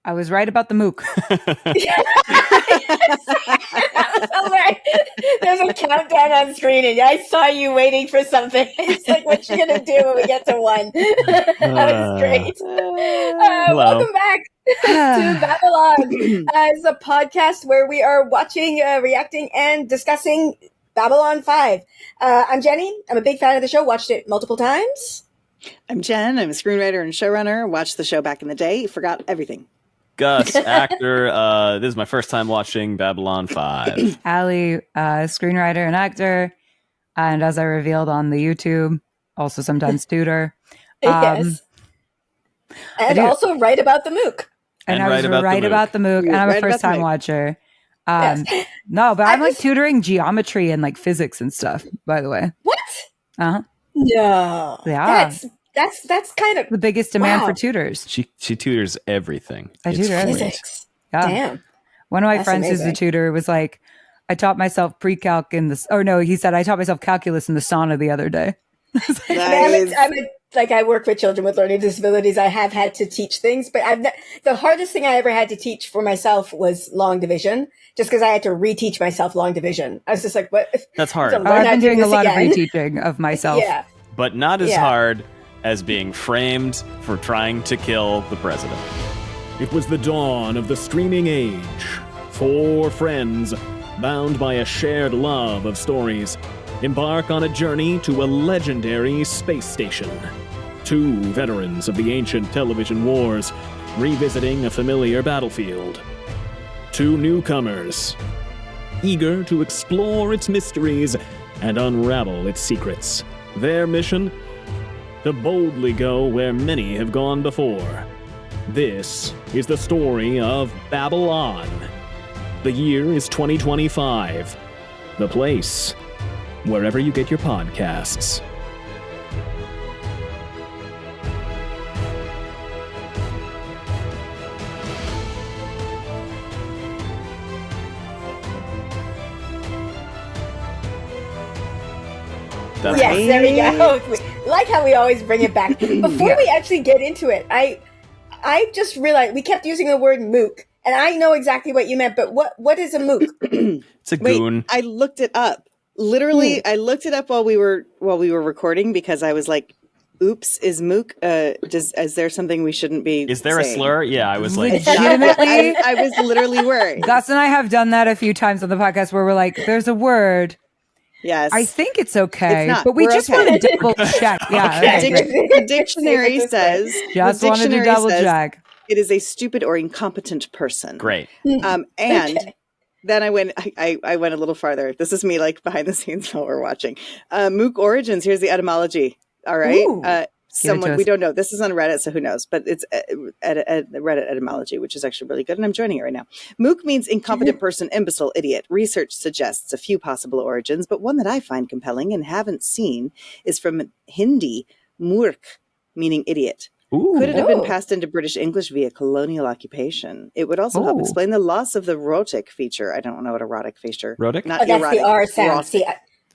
I was right about the Mook. There's a countdown on screen, and I saw you waiting for something. It's like, what's she gonna do when we get to 1? That was great. Welcome back to Babble On. It's a podcast where we are watching, reacting, and discussing Babble On 5. I'm Jenny. I'm a big fan of the show. Watched it multiple times. I'm Jenn. I'm a screenwriter and showrunner. Watched the show back in the day. Forgot everything. Gus, actor. This is my first time watching Babble On 5. Allie, screenwriter and actor. And as I revealed on the YouTube, also sometimes tutor. Yes. And also write about the Mook. And I was right about the Mook. And I'm a first time watcher. Yes. No, but I'm like tutoring geometry and like physics and stuff, by the way. What? Uh-huh. No. Yeah. That's kind of the biggest demand for tutors. She tutors everything. I tutor everything. Physics. Yeah. Damn. One of my friends who's a tutor was like, I taught myself pre-calc in this, or no, he said, I taught myself calculus in the sauna the other day. I work with children with learning disabilities. I have had to teach things, but the hardest thing I ever had to teach for myself was long division, just because I had to reteach myself long division. I was just like, what? That's hard. I've been doing a lot of reteaching of myself. Yeah. But not as hard as being framed for trying to kill the president. It was the dawn of the streaming age. 4 friends, bound by a shared love of stories, embark on a journey to a legendary space station. 2 veterans of the ancient television wars, revisiting a familiar battlefield. 2 newcomers, eager to explore its mysteries and unravel its secrets. Their mission? To boldly go where many have gone before. This is the story of Babble On. The year is 2025. The place, wherever you get your podcasts. Yes, there we go. Like how we always bring it back. Before we actually get into it, I just realized we kept using the word mook, and I know exactly what you meant, but what is a mook? It's a goon. I looked it up. Literally, I looked it up while we were recording because I was like, oops, is mook, is there something we shouldn't be Is there saying? a slur? Yeah, I was like... Legitimately? I was literally worried. Gus and I have done that a few times on the podcast where we're like, there's a word. Yes. I think it's okay, It's not. but we We're just okay. want to double check. Yeah, Okay. The dictionary says... Just the wanted to dictionary double says check. It is a stupid or incompetent person. Great. And then I went a little farther. This is me like behind the scenes while we're watching. Mook origins. Here's the etymology. All right. Someone we don't know. This is on Reddit, so who knows? But it's Reddit etymology, which is actually really good, and I'm joining it right now. Mook means incompetent person, imbecile, idiot. Research suggests a few possible origins, but one that I find compelling and haven't seen is from Hindi, murk, meaning idiot. Ooh. Could it have been passed into British English via colonial occupation? It would also help explain the loss of the erotic feature. I don't know what erotic feature. Erotic? Not That's erotic. the R sound. See,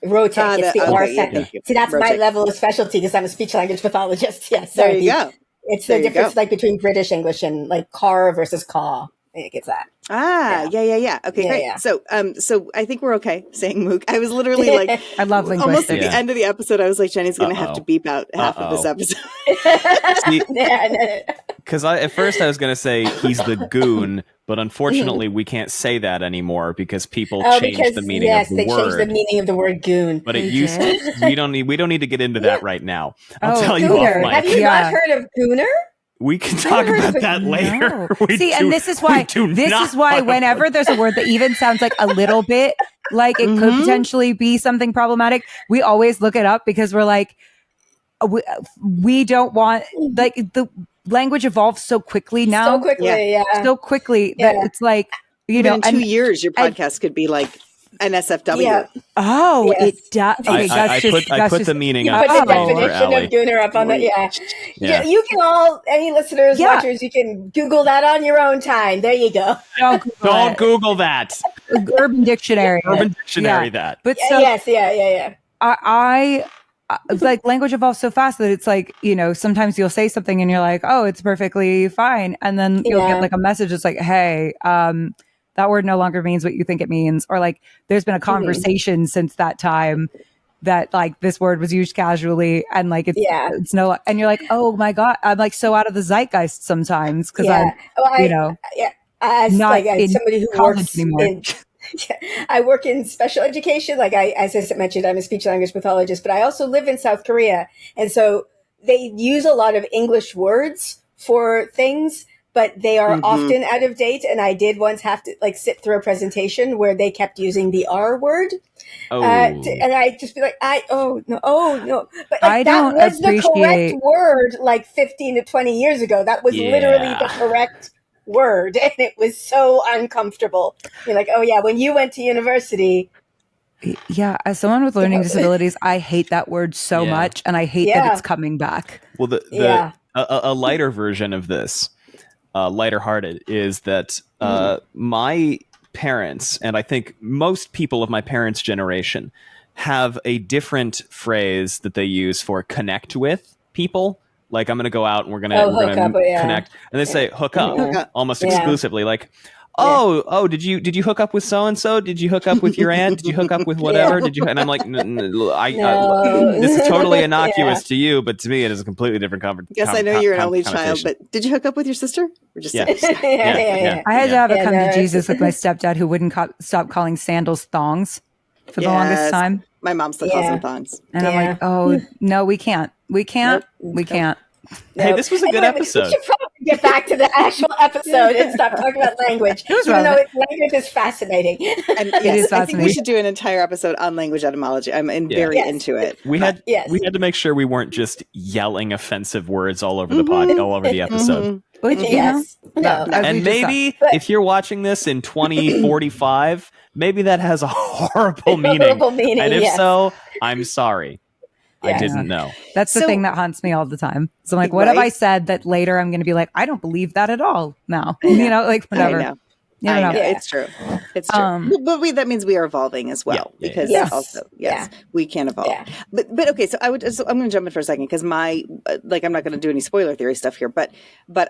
rotic. It's the R sound. Yeah. See, that's my Rotic. level of specialty because I'm a speech language pathologist. Yes. There you go. It's the difference like between British English and like car versus caw. I think it's that. Yeah. Okay, great. Yeah. So I think we're okay saying mook. I was literally like, I love linguistics. almost at the end of the episode, I was like, Jenny's going to have to beep out half of this episode. Because at first I was going to say he's the goon, but unfortunately we can't say that anymore because people changed the meaning of the word. Yes, they changed the meaning of the word goon. But it used to, we don't need to get into that right now. I'll tell you Gooner. off Have mic. you not heard of gooner? We can talk about that later. No. See, and this is why whenever there's a word that even sounds like a little bit like it could potentially be something problematic, we always look it up because we're like, we don't want, like, the language evolves so quickly now. So quickly that it's like, you know, in 2 years, your podcast could be like NSFW. Yeah. Oh, Yes. it does. Okay, I put the meaning You up. put the for definition Allie. of gooner up on the Yeah. You can all, any listeners, watchers, you can Google that on your own time. There you go. Don't Google that. Urban Dictionary. Urban Dictionary that. But Yes. I like language evolves so fast that it's like, sometimes you'll say something and you're like, oh, it's perfectly fine. And then you'll get like a message that's like, hey, that word no longer means what you think it means. Or like there's been a conversation since that time that like this word was used casually and like it's no, and you're like, oh my God, I'm like so out of the zeitgeist sometimes because as not like in somebody who college works anymore. I work in special education. Like as I mentioned, I'm a speech language pathologist, but I also live in South Korea. And so they use a lot of English words for things, but they are often out of date. And I did once have to like sit through a presentation where they kept using the R word. And I just be like, no. But like, that was the correct word like 15 to 20 years ago. That was literally the correct word. And it was so uncomfortable. You're like, oh yeah, when you went to university. Yeah. As someone with learning disabilities, I hate that word so much. And I hate that it's coming back. Well, a lighter version of this, lighter hearted, is that my parents, and I think most people of my parents' generation, have a different phrase that they use for connect with people. Like, I'm going to go out and we're going to connect. And they say hook up almost exclusively. Like, did you hook up with so-and-so? Did you hook up with your aunt? Did you hook up with whatever? Did you? And I'm like, this is totally innocuous to you, but to me, it is a completely different conversation. Yes, I know you're an only child, but did you hook up with your sister? Or just I had to have a come to Jesus with my stepdad who wouldn't stop calling sandals thongs for the longest time. My mom still calls them thongs. And I'm like, oh, no, we can't. We can't. Nope. We can't. Hey, this was a good episode. We should probably get back to the actual episode and stop talking about language. Even though language is fascinating. And it is fascinating. I think we should do an entire episode on language etymology. I'm very into it. We had to make sure we weren't just yelling offensive words all over the all over the episode. And maybe if you're watching this in 2045, maybe that has a horrible meaning. And if so, I'm sorry. I didn't know. That's the thing that haunts me all the time. So I'm like, what have I said that later I'm going to be like, I don't believe that at all now. Like whatever. I know. It's true. It's true. But that means we are evolving as well. Because we can evolve. Yeah. But okay, so I'm going to jump in for a second because I'm not going to do any spoiler theory stuff here, but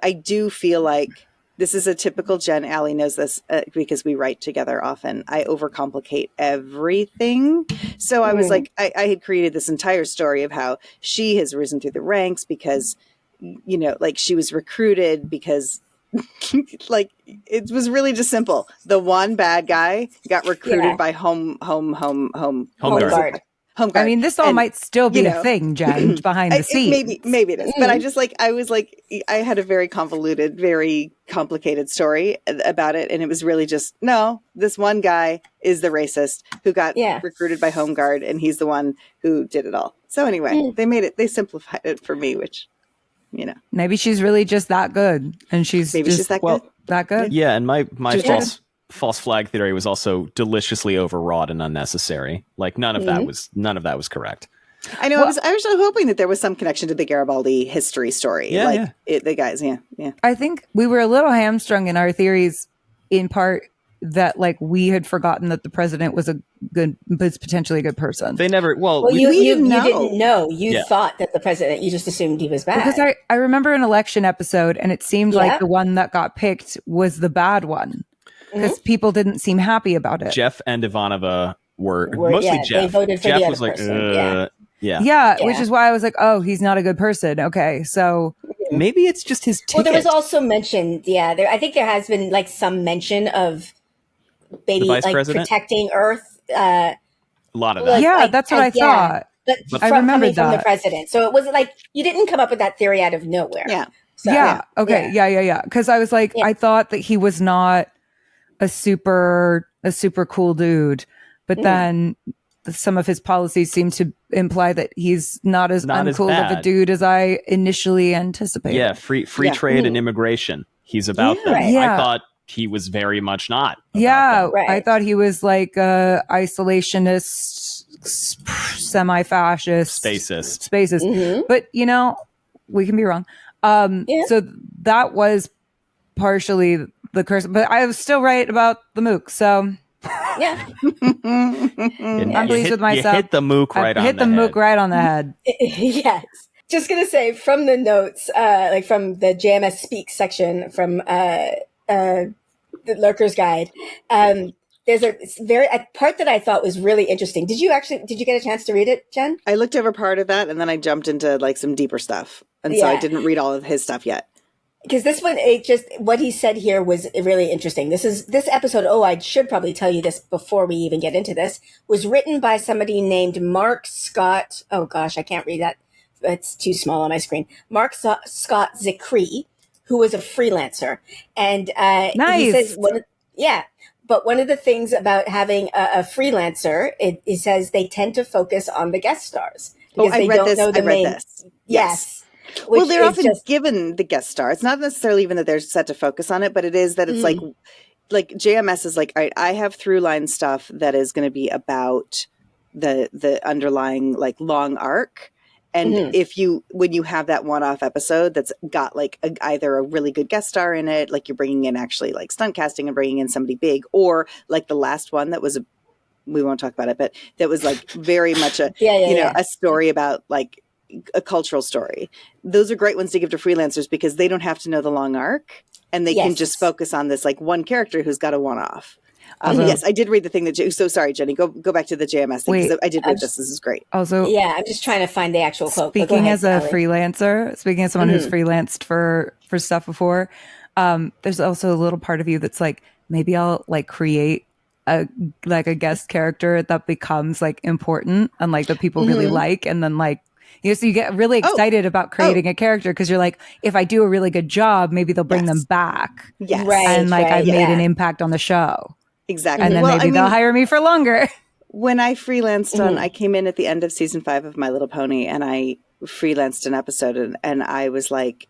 I do feel like this is a typical Jenn. Allie knows this because we write together often. I overcomplicate everything. So I was like, I had created this entire story of how she has risen through the ranks because, like she was recruited because like it was really just simple. The one bad guy got recruited by home guard. I mean, this all might still be a thing, Jenn, behind the scenes. Maybe it is. But I had a very convoluted, very complicated story about it. And it was really just, no, this one guy is the racist who got recruited by Home Guard. And he's the one who did it all. So anyway, they simplified it for me, which, maybe she's really just that good. And she's that good. Yeah. And my false flag theory was also deliciously overwrought and unnecessary. Like none of that was correct. I know. Well, I was hoping that there was some connection to the Garibaldi history story. The guys. Yeah. I think we were a little hamstrung in our theories in part that like we had forgotten that the president was potentially a good person. They never, you didn't know. You thought that the president, you just assumed he was bad. Because I remember an election episode and it seemed like the one that got picked was the bad one. Because people didn't seem happy about it. Jeff and Ivanova were mostly Jeff. They voted for Jeff the was like, which is why I was like, oh, he's not a good person. Okay, so maybe it's just his ticket. Well, there was also mention, I think there has been like some mention of maybe like president? Protecting Earth. A lot of that. That's what I thought. But I remember that from the president. So it wasn't like you didn't come up with that theory out of nowhere. Yeah. So, Okay. Yeah. Because I was like, I thought that he was not a super cool dude, but then some of his policies seem to imply that he's not as uncool of a dude as I initially anticipated. Yeah, free trade and immigration. He's about that. I thought he was very much not. I thought he was like isolationist, semi-fascist, spacist. But we can be wrong. So that was partially the curse, but I was still right about the Mook. So Yeah. I'm pleased with myself. You hit the Mook right on the head. Hit the Mook right on the head. Yes. Just going to say from the notes, like from the JMS Speaks section from the Lurker's Guide, there's a part that I thought was really interesting. Did you get a chance to read it, Jen? I looked over part of that and then I jumped into like some deeper stuff. And so I didn't read all of his stuff yet. Because this one, what he said here was really interesting. This episode, I should probably tell you this before we even get into this, was written by somebody named Mark Scott. Oh gosh, I can't read that. It's too small on my screen. Mark Scott Zicree, who was a freelancer. And nice. He says, but one of the things about having a freelancer, it says they tend to focus on the guest stars. Because they don't know the main. Yes. Well, they're often given the guest star. It's not necessarily even that they're set to focus on it, but it is that it's like JMS is like, all right, I have through line stuff that is going to be about the underlying like long arc. And when you have that one-off episode that's got like either a really good guest star in it, like you're bringing in actually like stunt casting and bringing in somebody big, or like the last one that was we won't talk about it, but that was like very much a a story about like a cultural story. Those are great ones to give to freelancers because they don't have to know the long arc and they can just focus on this like one character who's got a one-off. Yes, I did read the thing that so sorry, Jenny, go back to the JMS thing because I did read this. This is great. Also, I'm just trying to find the actual quote. Speaking as a freelancer, speaking as someone who's freelanced for stuff before, there's also a little part of you that's like, maybe I'll like create a guest character that becomes like important and like that people really like, and then like, so you get really excited about creating a character because you're like, if I do a really good job, maybe they'll bring them back. Yes. Right. And like I've made an impact on the show. Exactly. And then maybe they'll hire me for longer. When I freelanced I came in at the end of season 5 of My Little Pony and I freelanced an episode and I was like,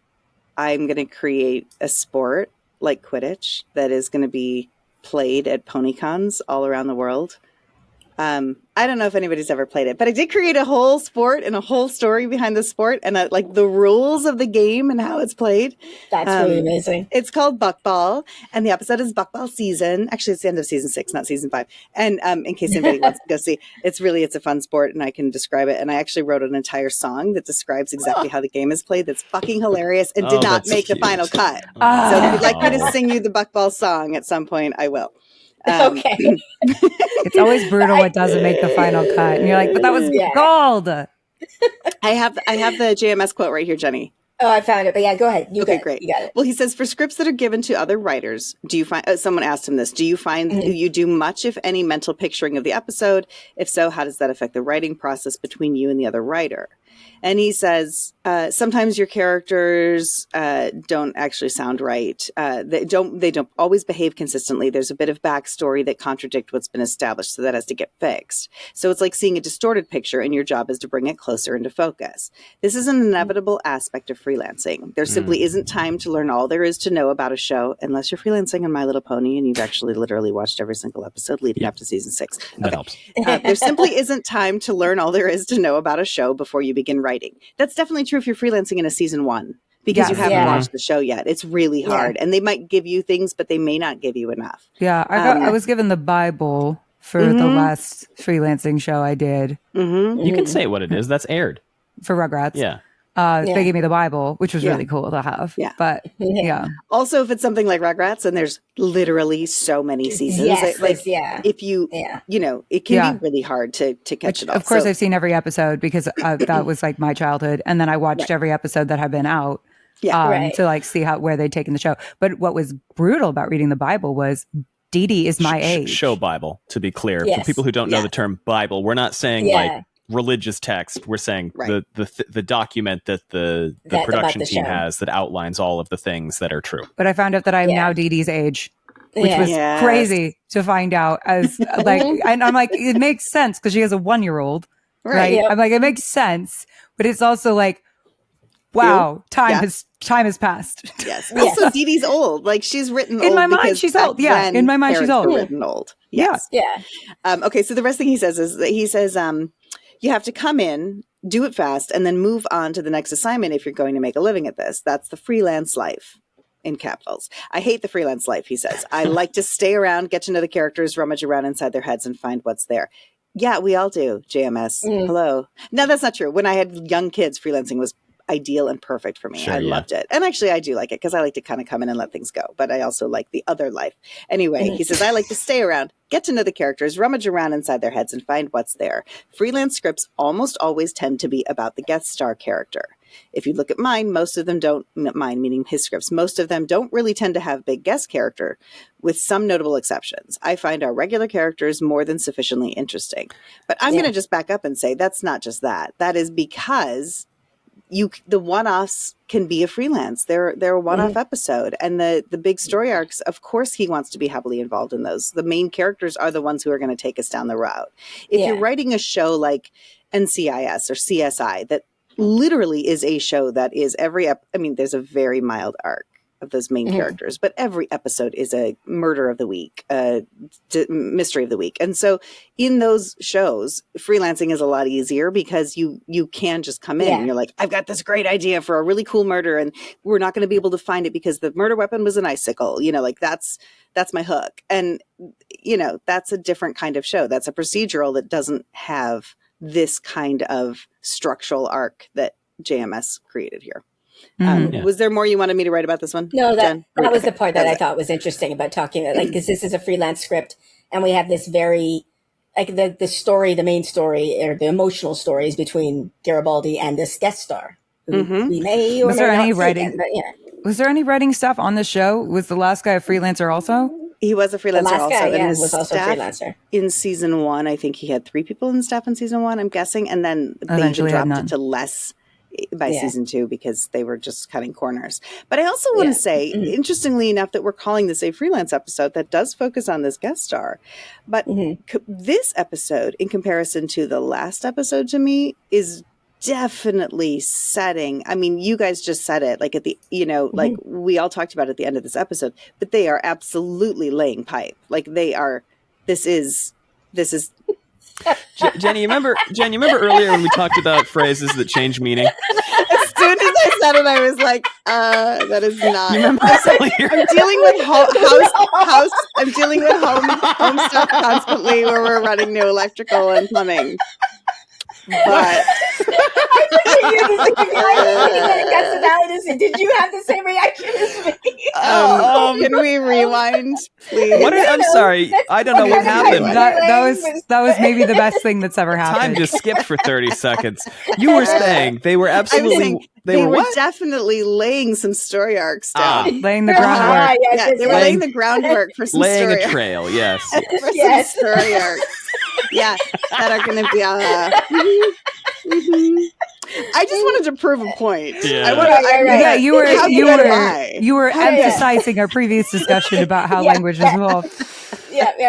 I'm going to create a sport like Quidditch that is going to be played at PonyCons all around the world. I don't know if anybody's ever played it, but I did create a whole sport and a whole story behind the sport and like the rules of the game and how it's played. That's really amazing. It's called Buckball, and the episode is Buckball season. Actually, it's the end of season 6, not season 5. And in case anybody wants to go see, it's a fun sport, and I can describe it. And I actually wrote an entire song that describes exactly how the game is played. That's fucking hilarious and did not make the final cut. So if you'd like me to sing you the Buckball song at some point, I will. Okay. It's always brutal what doesn't make the final cut. And you're like, but that was gold. I have the JMS quote right here, Jenny. Oh, I found it. But yeah, go ahead. Great. You got it. Well, he says, for scripts that are given to other writers, do you find, someone asked him this, do you find you do much, if any, mental picturing of the episode? If so, how does that affect the writing process between you and the other writer? And he says, sometimes your characters don't actually sound right. They don't always behave consistently. There's a bit of backstory that contradict what's been established, so that has to get fixed. So it's like seeing a distorted picture, and your job is to bring it closer into focus. This is an inevitable aspect of freelancing. There simply isn't time to learn all there is to know about a show unless you're freelancing on My Little Pony and you've actually literally watched every single episode leading up to season 6. That helps. There simply isn't time to learn all there is to know about a show before you begin writing. That's definitely true if you're freelancing in a season 1 because you haven't watched the show yet. It's really hard, and they might give you things, but they may not give you enough. Yeah, I was given the Bible for the last freelancing show I did. You can say what it is. That's aired for Rugrats. Yeah. They gave me the Bible, which was really cool to have. Yeah. But also, if it's something like Rugrats and there's literally so many seasons, if you, it can be really hard to catch it all. Of course, I've seen every episode because that was like my childhood. And then I watched every episode that had been out to like see where they'd taken the show. But what was brutal about reading the Bible was Dee Dee is my age. Show Bible, to be clear. For people who don't know the term Bible, we're not saying like religious text. We're saying the document that the production team has that outlines all of the things that are true. But I found out that I'm now Dee Dee's age, which was crazy to find out. As like, and I'm like, it makes sense because she has a 1-year-old, right? Yep. I'm like, it makes sense, but it's also like, wow, time has passed. Yes. Also, Dee Dee's old. Like she's written in my mind. She's old. Yeah, in my mind, she's old. Written old. Yes. Yeah. Okay. So the rest thing he says is that he says, you have to come in, do it fast, and then move on to the next assignment if you're going to make a living at this. That's the freelance life. in capitals. I hate the freelance life, he says. I like to stay around, get to know the characters, rummage around inside their heads and find what's there. Yeah, we all do, JMS. Hello. No, that's not true. When I had young kids, freelancing was ideal and perfect for me. Sure, I loved it. And actually, I do like it because I like to kind of come in and let things go. But I also like the other life. Anyway, he says, I like to stay around, get to know the characters, rummage around inside their heads and find what's there. Freelance scripts almost always tend to be about the guest star character. If you look at mine, most of them don't, mine meaning his scripts, most of them don't really tend to have big guest character, with some notable exceptions. I find our regular characters more than sufficiently interesting. But I'm going to just back up and say that's not just that. That is because the one-offs can be a freelance. They're a one-off episode. And the big story arcs, of course he wants to be heavily involved in those. The main characters are the ones who are going to take us down the route. If you're writing a show like NCIS or CSI that literally is a show that is there's a very mild arc of those main characters, but every episode is a murder of the week, mystery of the week. And so in those shows, freelancing is a lot easier because you can just come in and you're like, I've got this great idea for a really cool murder and we're not going to be able to find it because the murder weapon was an icicle, that's my hook. And, that's a different kind of show. That's a procedural that doesn't have this kind of structural arc that JMS created here. Was there more you wanted me to write about this one? No, that was the part that I thought was interesting about talking about, because this is a freelance script and we have this very, the story, the main story or the emotional stories between Garibaldi and this guest star. Who we may or was may there not any see writing? again, Was there any writing stuff on the show? Was the last guy a freelancer also? He was a freelancer the last also. guy, and his was also a freelancer. In season 1, I think he had 3 people in staff in season 1, I'm guessing. And then they Eventually dropped it to less by season 2 because they were just cutting corners. But I also want to say, interestingly enough, that we're calling this a freelance episode that does focus on this guest star. But this episode, in comparison to the last episode to me, is definitely setting. I mean, you guys just said it, like at the, like we all talked about at the end of this episode, but they are absolutely laying pipe. Like this is Jenny, you remember earlier when we talked about phrases that change meaning? As soon as I said it, I was like, that is not. I'm dealing with house. I'm dealing with home stuff constantly where we're running new electrical and plumbing. But did you have the same reaction as me? Can we rewind, please? I'm sorry, I don't know what happened. That was maybe the best thing that's ever happened. Time just skipped for 30 seconds. You were saying they were absolutely. They were definitely laying some story arcs down. Laying the groundwork. They were laying the groundwork for some laying story a trail. Yes. For some story arcs. Yeah, that are going to be. I just wanted to prove a point. Yeah, you were emphasizing our previous discussion about how language is evolved. Aren't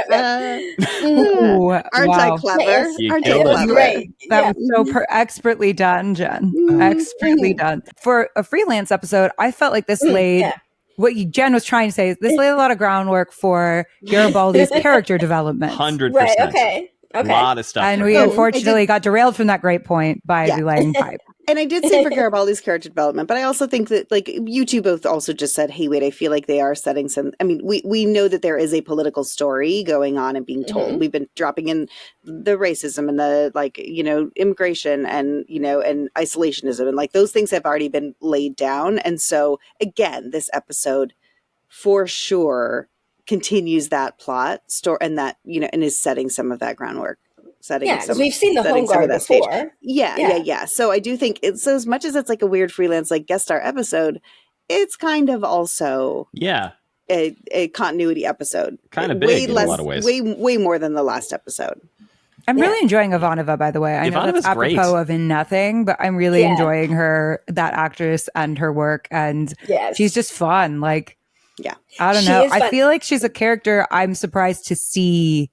I clever? Aren't I clever? Right. That was so expertly done, Jen. Expertly done. For a freelance episode, I felt like this laid what Jen was trying to say. This laid a lot of groundwork for Garibaldi's character development. 100%. Right. Okay. A lot of stuff. And we unfortunately got derailed from that great point by laying pipe. And I did say for Garibaldi's character development, but I also think that, like, you two both also just said, hey, wait, I feel like they are setting some, I mean, we know that there is a political story going on and being told. We've been dropping in the racism and the, like, immigration and, and isolationism. And, like, those things have already been laid down. And so, again, this episode for continues that plot story and that, and is setting some of that groundwork. Because we've seen the home guard before. Yeah. So I do think it's, so as much as it's like a weird freelance, like guest star episode, it's kind of also a continuity episode. Kind of big in a lot of ways. Way more than the last episode. I'm really enjoying Ivanova, by the way. I know that's apropos of in nothing, but I'm really enjoying that actress and her work. And she's just fun. Like, I don't know. I feel like she's a character I'm surprised to see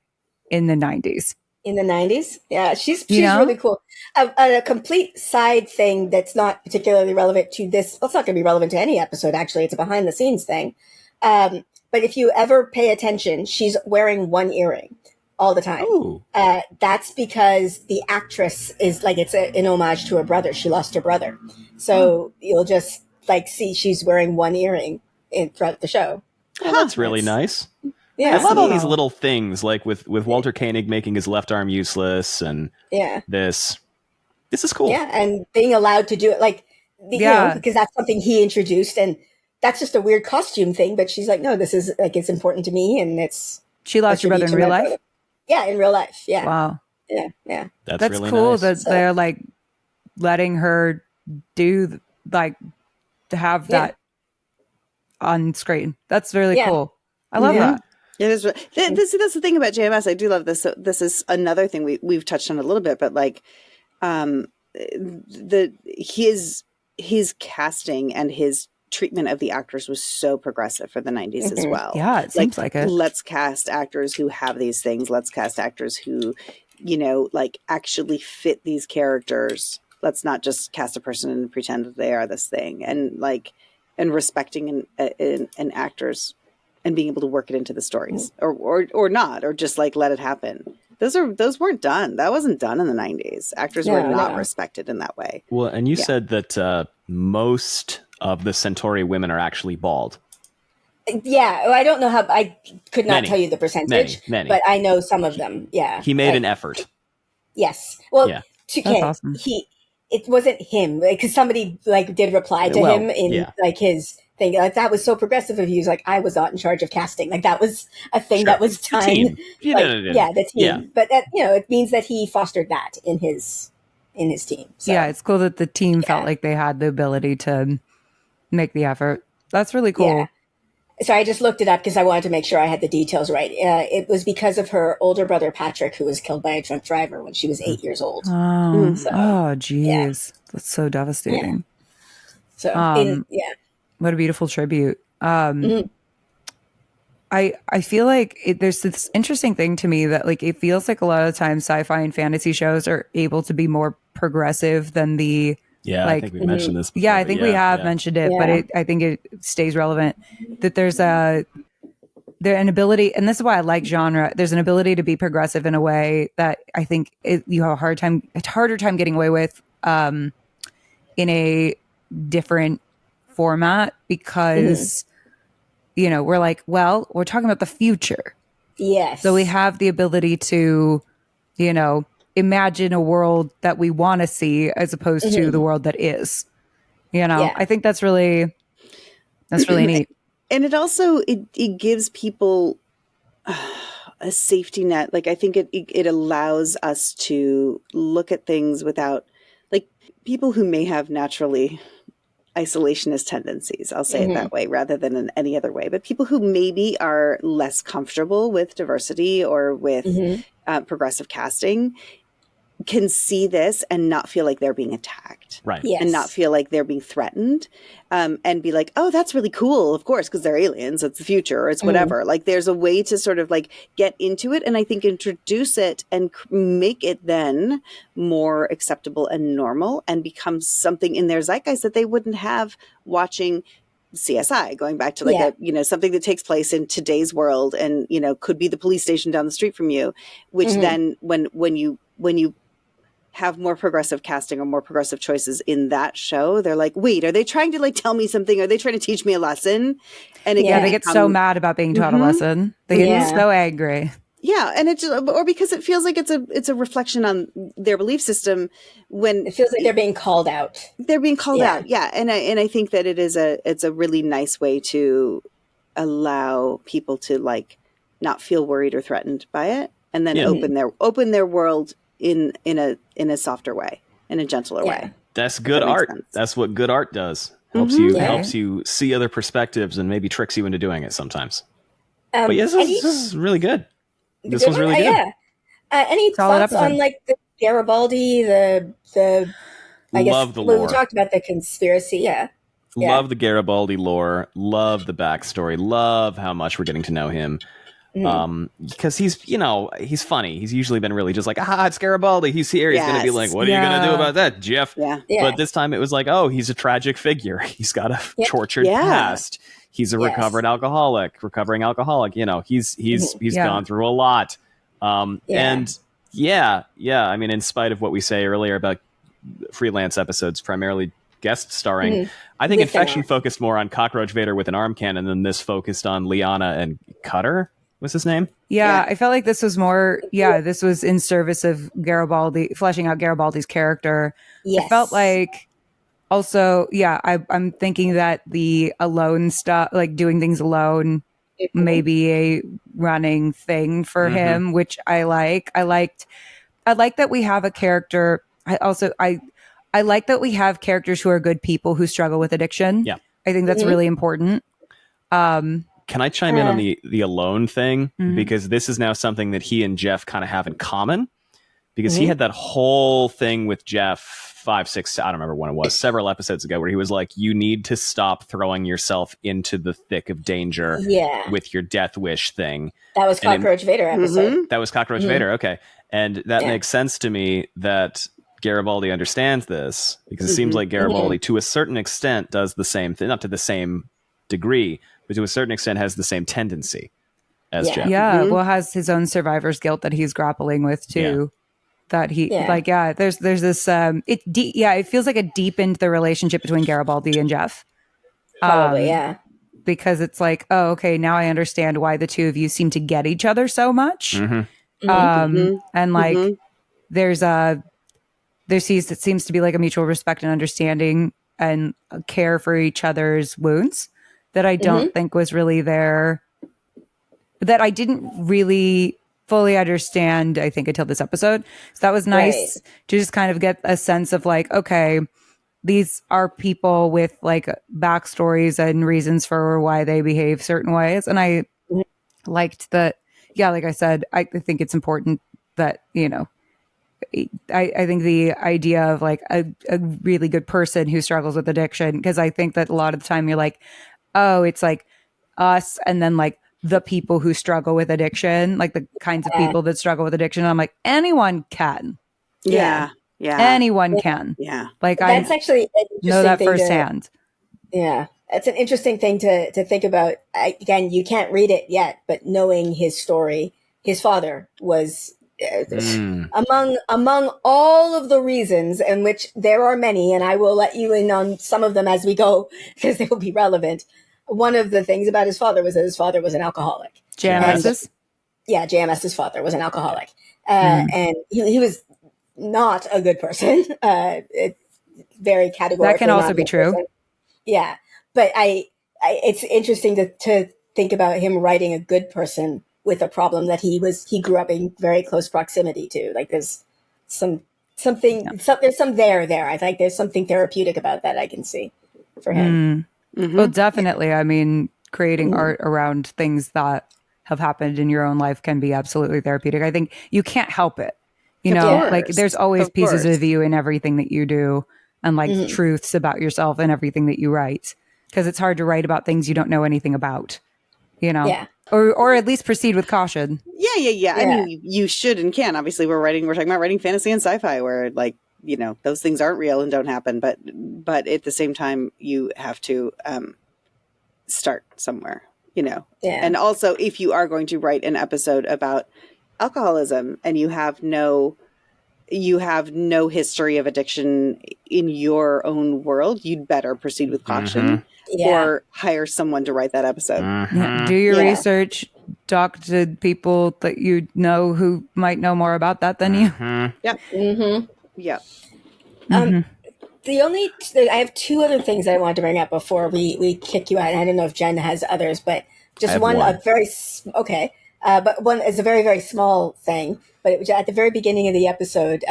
in the 90s. In the 90s? Yeah, she's really cool. A complete side thing that's not particularly relevant to this. Well, it's not going to be relevant to any episode, actually. It's a behind the scenes thing. But if you ever pay attention, she's wearing one earring all the time. That's because the actress is like, it's an homage to her brother. She lost her brother. So you'll just like see she's wearing one earring throughout the show. Oh, that's really nice. Yeah, I love all these little things, like with Walter Koenig making his left arm useless, and this is cool. Yeah, and being allowed to do it, like, you know, because that's something he introduced, and that's just a weird costume thing. But she's like, no, this is like, it's important to me, and it's. She lost her brother in real life. Brother. Yeah, in real life. Yeah. Wow. Yeah. That's really cool nice. that they're like letting her do like to have that on screen. That's really cool. I love that. It is. That's the thing about JMS. I do love this. So this is another thing we've touched on a little bit, but like, his casting and his treatment of the actors was so progressive for the 90s as well. Yeah, it seems like it. Let's cast actors who have these things. Let's cast actors who, you know, like actually fit these characters. Let's not just cast a person and pretend that they are this thing. And like, and respecting an actors and being able to work it into the stories or not, or just like let it happen. Those weren't done. That wasn't done in the 90s. Actors were not respected in that way. Well, and you said that most of the Centauri women are actually bald. Yeah, I don't know how. I could not tell you the percentage, many. But I know some of them. Yeah, he made an effort. Yes. Well, that's awesome. It wasn't him, because somebody like did reply to him in like his thing. Like, that was so progressive of you. Like, I was not in charge of casting. Like, that was a thing that was done. The team. The team. Yeah. But that, you know, it means that he fostered that in his team. So. Yeah, it's cool that the team felt like they had the ability to make the effort. That's really cool. Yeah. So I just looked it up because I wanted to make sure I had the details right. It was because of her older brother, Patrick, who was killed by a drunk driver when she was 8 years old. Oh, geez. That's so devastating. Yeah. So, what a beautiful tribute. I feel like there's this interesting thing to me that like, it feels like a lot of the time sci-fi and fantasy shows are able to be more progressive than the I think we mentioned this before. Yeah, I think we have mentioned it, but I think it stays relevant. That there's an ability, and this is why I like genre. There's an ability to be progressive in a way that I think you have a harder time getting away with in a different format, because you know, we're like, well, we're talking about the future. Yes. So we have the ability to, you know, imagine a world that we want to see as opposed to the world that is. You know, I think that's really neat. And it also it gives people a safety net. Like, I think it allows us to look at things without, like, people who may have naturally isolationist tendencies, I'll say it that way, rather than in any other way, but people who maybe are less comfortable with diversity or with progressive casting can see this and not feel like they're being attacked, right? Yes. And not feel like they're being threatened, and be like, oh, that's really cool, of course, because they're aliens, it's the future, or it's whatever. Like, there's a way to sort of like get into it, and I think introduce it and make it then more acceptable and normal, and become something in their zeitgeist that they wouldn't have watching CSI, going back to like something that takes place in today's world, and you know, could be the police station down the street from you, which then when you have more progressive casting or more progressive choices in that show, they're like, wait, are they trying to like tell me something? Are they trying to teach me a lesson? And again, they get so mad about being taught a lesson. They get so angry. Yeah, and it's just, or because it feels like it's a reflection on their belief system, when it feels like they're being called out. They're being called out, and I think that it's a really nice way to allow people to like not feel worried or threatened by it, and then open their world in a softer way, in a gentler way. That's good art. That's what good art does. Helps you see other perspectives and maybe tricks you into doing it sometimes. But this is really good. This was really good. Any thoughts on like the Garibaldi, the I guess love the lore. We talked about the conspiracy. Love the Garibaldi lore. Love the backstory. Love how much we're getting to know him. Because he's funny. He's usually been really just like, it's Garibaldi. He's here. He's going to be like, what are you going to do about that, Jeff? Yeah. But this time it was like, he's a tragic figure. He's got a tortured past. He's a recovering alcoholic. You know, he's gone through a lot. And I mean, in spite of what we say earlier about freelance episodes primarily guest starring. Mm-hmm. I think With Infection focused more on Cockroach Vader with an arm cannon than this focused on Liana and Cutter. What's his name? Yeah, I felt like this was more, this was in service of Garibaldi, fleshing out Garibaldi's character. Yes. I felt like also, I'm thinking that the alone stuff, like doing things alone, may be a running thing for him, which I like. I like that we have a character. I like that we have characters who are good people who struggle with addiction. Yeah. I think that's really important. Can I chime in on the alone thing? Because this is now something that he and Jeff kind of have in common. Because he had that whole thing with Jeff 5, 6, I don't remember when it was, several episodes ago, where he was like, you need to stop throwing yourself into the thick of danger with your death wish thing. That was Cockroach Vader episode. That was Cockroach Vader, okay. And that makes sense to me that Garibaldi understands this, because it seems like Garibaldi, to a certain extent, does the same thing, not to the same degree, but to a certain extent has the same tendency as Jeff. Yeah, well, has his own survivor's guilt that he's grappling with too. That he there's this it feels like it deepened the relationship between Garibaldi and Jeff. Probably, because it's like, oh, okay, now I understand why the two of you seem to get each other so much. And like it seems to be like a mutual respect and understanding and care for each other's wounds that I don't think was really there, that I didn't really fully understand, I think, until this episode. So that was nice to just kind of get a sense of like, okay, these are people with like backstories and reasons for why they behave certain ways. And I liked that. Yeah, like I said, I think it's important that, you know, I think the idea of like a really good person who struggles with addiction, because I think that a lot of the time you're like, oh, it's like us and then like the people who struggle with addiction, like the kinds of people that struggle with addiction. And I'm like, anyone can. Yeah. Anyone can. Yeah. Like that's actually an interesting know that thing firsthand. It's an interesting thing to think about. Again, you can't read it yet, but knowing his story, his father was among all of the reasons, in which there are many, and I will let you in on some of them as we go because they will be relevant. One of the things about his father was that his father was an alcoholic. JMS's? JMS's father was an alcoholic. And he was not a good person. Very categorically. That can also be true. Person. Yeah. But it's interesting to think about him writing a good person with a problem that he grew up in very close proximity to. Like there's there's some there. I think there's something therapeutic about that I can see for him. Well, definitely. I mean, creating art around things that have happened in your own life can be absolutely therapeutic. I think you can't help it. You know, like there's always pieces of you in everything that you do, and like truths about yourself in everything that you write, because it's hard to write about things you don't know anything about, you know, or at least proceed with caution. Yeah. I mean, you should and can. Obviously, we're talking about writing fantasy and sci-fi where like, you know, those things aren't real and don't happen, but at the same time you have to start somewhere, you know. And also, if you are going to write an episode about alcoholism and you have no history of addiction in your own world, you'd better proceed with caution or hire someone to write that episode. Do your research, talk to people that you know who might know more about that than you. Yeah. I have two other things that I wanted to bring up before we kick you out. And I don't know if Jen has others, but just one. But one is a very, very small thing. But it was at the very beginning of the episode,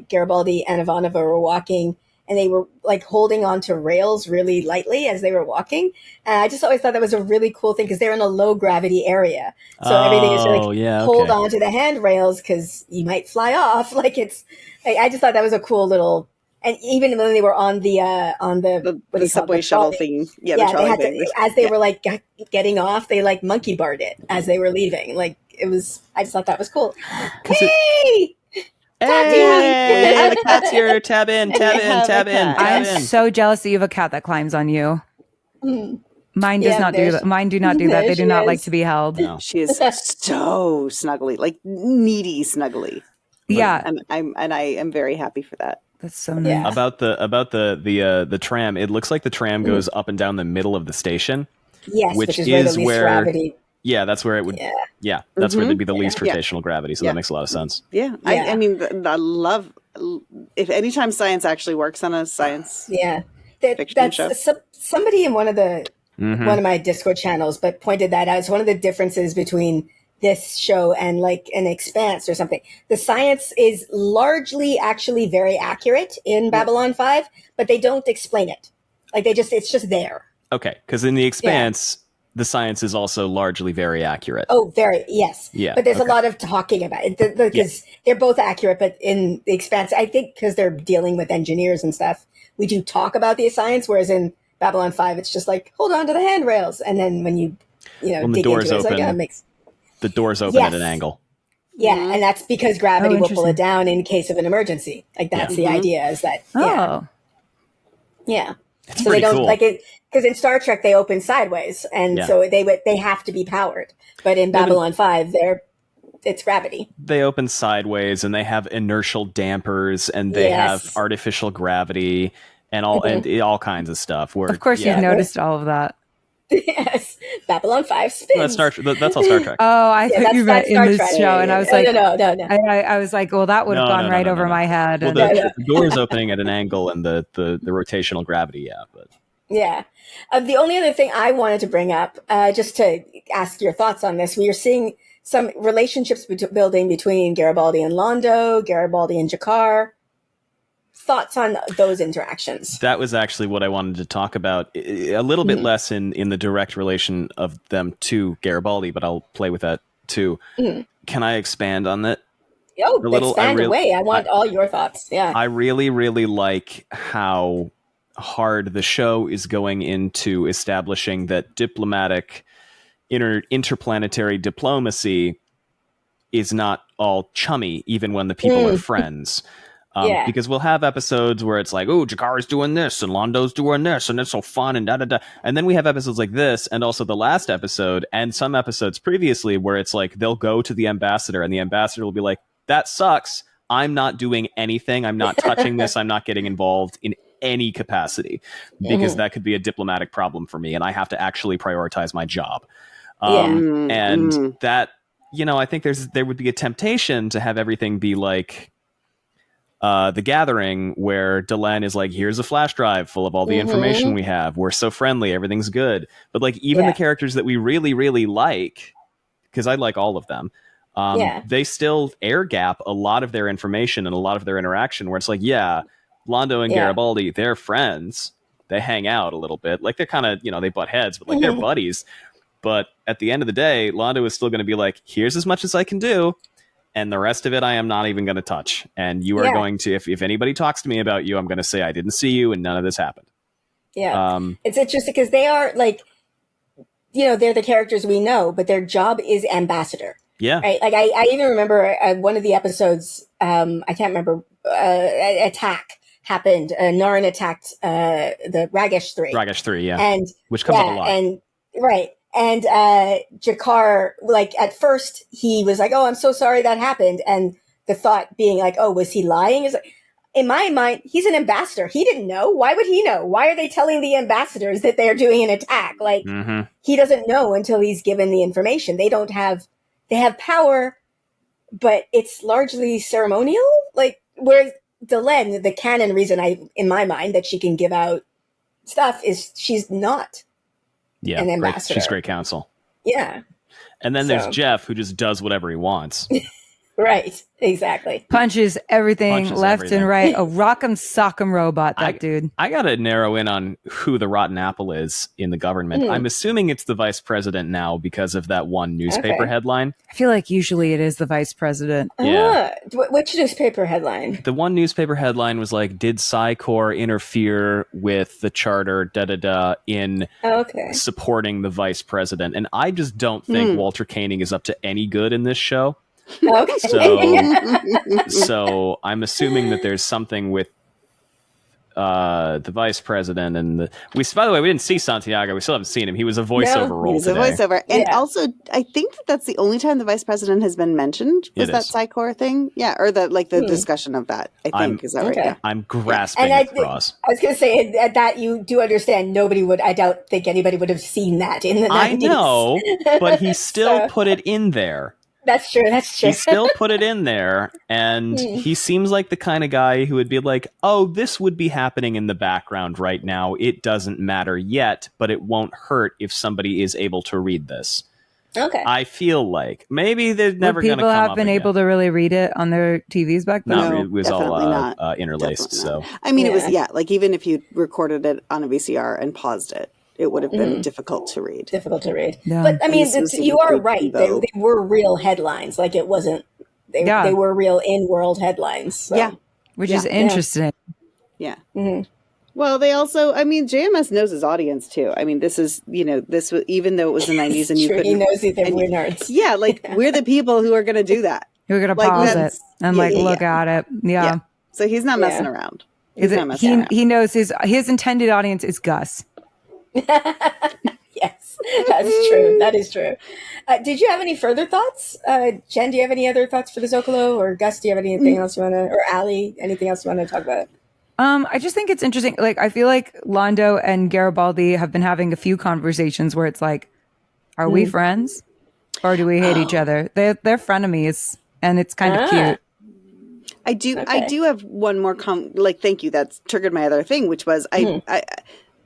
Garibaldi and Ivanova were walking, and they were like holding onto rails really lightly as they were walking. And I just always thought that was a really cool thing because they're in a low gravity area, so everything is like hold on to the handrails because you might fly off. Like I just thought that was a cool little. And even when they were on the subway shuttle thing, the trolley thing. As they were like getting off, they like monkey barred it as they were leaving. Like it was, I just thought that was cool. Hey, the cat's here. Tab in. I'm so jealous that you have a cat that climbs on you. Mine does not do that. Mine do not do that. They do not like to be held. No. She is so snuggly, like needy snuggly. Yeah, and I am very happy for that. That's so nice. About the tram, it looks like the tram goes up and down the middle of the station. Yes, which is where the least gravity. Yeah, that's where it would. Yeah, that's where there'd be the least rotational gravity. So that makes a lot of sense. Yeah, I mean, I love if anytime science actually works on a science. Fiction show. Somebody in one of my Discord channels, but pointed that out as one of the differences between this show and like an Expanse or something. The science is largely actually very accurate in Babylon 5, but they don't explain it. Like it's just there. Okay, because in the Expanse, the science is also largely very accurate. Oh, yes. Yeah. But there's a lot of talking about it because they're both accurate, but in the Expanse, I think because they're dealing with engineers and stuff, we do talk about the science, whereas in Babylon 5, it's just like, hold on to the handrails. And then when you dig into it, it's like, it makes... The doors open at an angle. Yeah, and that's because gravity will pull it down in case of an emergency. Like that's the idea is that. Yeah. It's so they don't cool. like it because in Star Trek they open sideways, and so they have to be powered. But in Babylon 5, it's gravity. They open sideways, and they have inertial dampers, and they have artificial gravity, and all kinds of stuff. Where, of course, you've noticed all of that. Yes, Babylon 5 spins. That's all Star Trek. Oh, I thought you meant in this show, and I was like, no. I was like, well, that would have gone right over my head. Well, the door's opening at an angle, and the rotational gravity, but the only other thing I wanted to bring up, just to ask your thoughts on this, we are seeing some relationships building between Garibaldi and Londo, Garibaldi and G'Kar. Thoughts on those interactions? That was actually what I wanted to talk about. A little bit less in the direct relation of them to Garibaldi, but I'll play with that too. Can I expand on that? Expand away. I want all your thoughts. Yeah. I really, really like how hard the show is going into establishing that diplomatic interplanetary diplomacy is not all chummy, even when the people are friends. Because we'll have episodes where it's like, oh, G'Kar's doing this and Londo's doing this and it's so fun and da-da-da. And then we have episodes like this and also the last episode and some episodes previously where it's like they'll go to the ambassador and the ambassador will be like, that sucks. I'm not doing anything. I'm not touching this. I'm not getting involved in any capacity because that could be a diplomatic problem for me and I have to actually prioritize my job. And that, I think there would be a temptation to have everything be like, The Gathering, where Delenn is like, here's a flash drive full of all the information we have. We're so friendly. Everything's good. But like even the characters that we really, really like, because I like all of them, they still air gap a lot of their information and a lot of their interaction where it's like, Londo and Garibaldi, they're friends. They hang out a little bit. Like they're kind of, they butt heads, but like they're buddies. But at the end of the day, Londo is still going to be like, here's as much as I can do. And the rest of it, I am not even going to touch. And you are going to, if anybody talks to me about you, I'm going to say I didn't see you and none of this happened. Yeah. It's interesting because they are like, they're the characters we know, but their job is ambassador. Yeah. Right. Like I even remember one of the episodes, I can't remember, attack happened. Narn attacked the Ragesh 3. Ragesh 3, yeah. And which comes up a lot. And And G'Kar, like at first he was like, oh, I'm so sorry that happened. And the thought being like, oh, was he lying? Is like, in my mind, he's an ambassador. He didn't know. Why would he know? Why are they telling the ambassadors that they're doing an attack? Like he doesn't know until he's given the information. They have power, but it's largely ceremonial. Like whereas Delenn, the canon reason in my mind that she can give out stuff is she's not. Yeah, an ambassador. She's great counsel. Yeah. And then there's Jeff, who just does whatever he wants. Right, exactly. Punches everything left and right. A rock'em sock'em robot, dude. I got to narrow in on who the rotten apple is in the government. I'm assuming it's the vice president now because of that one newspaper headline. I feel like usually it is the vice president. Yeah. Which newspaper headline? The one newspaper headline was like, did Psi Corps interfere with the charter, in supporting the vice president? And I just don't think Walter Koenig is up to any good in this show. Okay. So I'm assuming that there's something with the vice president and by the way, we didn't see Santiago. We still haven't seen him. He was a voiceover role. He was a voiceover. And also, I think that's the only time the vice president has been mentioned was that Psychor thing. Yeah, or the discussion of that, I think. Is that right? Yeah. I'm grasping at straws. I was going to say that you do understand I don't think anybody would have seen that in the 90s. I know, but he still put it in there. That's true. He still put it in there, and he seems like the kind of guy who would be like, oh, this would be happening in the background right now. It doesn't matter yet, but it won't hurt if somebody is able to read this. Okay. I feel like maybe they're never going to come up People have been able to really read it on their TVs back then? No, it was all interlaced. So I mean, it was, like even if you recorded it on a VCR and paused it, it would have been difficult to read. Yeah. But I mean, you are right. They were real headlines. Like it wasn't, they were real in-world headlines. So. Yeah. Which is interesting. Yeah. Mm-hmm. Well, they also, I mean, JMS knows his audience too. I mean, this is, this was, even though it was the 90s and you couldn't. He knows that we're nerds. Yeah. Like we're the people who are going to do that. Who are going to pause it and look at it. Yeah. So he's not messing around. He knows his intended audience is Gus. Yes, that's true. That is true. Did you have any further thoughts? Jen, do you have any other thoughts for the Zocalo? Or Gus, do you have anything else you want to, or Allie, anything else you want to talk about? I just think it's interesting. Like, I feel like Lando and Garibaldi have been having a few conversations where it's like, are we friends? Or do we hate each other? They're frenemies, and it's kind of cute. I do have one more thank you. That's triggered my other thing, which was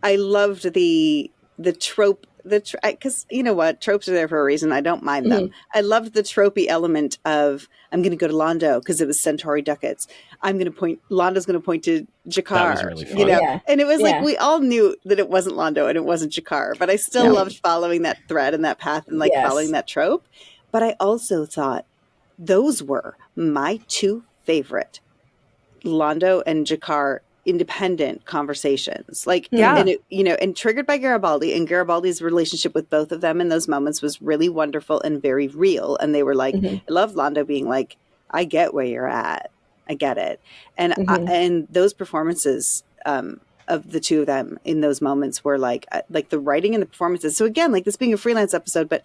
I loved the trope, because you know what, tropes are there for a reason. I don't mind them. I loved the tropey element of I'm going to go to Lando because it was Centauri ducats. Lando's going to point to Jakar. That was really fun. And it was like we all knew that it wasn't Lando and it wasn't Jakar, but I still loved following that thread and that path and following that trope. But I also thought those were my two favorite Lando and Jakar independent conversations, and triggered by Garibaldi, and Garibaldi's relationship with both of them in those moments was really wonderful and very real. And they were like, I love Lando being like, I get where you're at. I get it. And and those performances of the two of them in those moments were like the writing and the performances. So again, like this being a freelance episode, but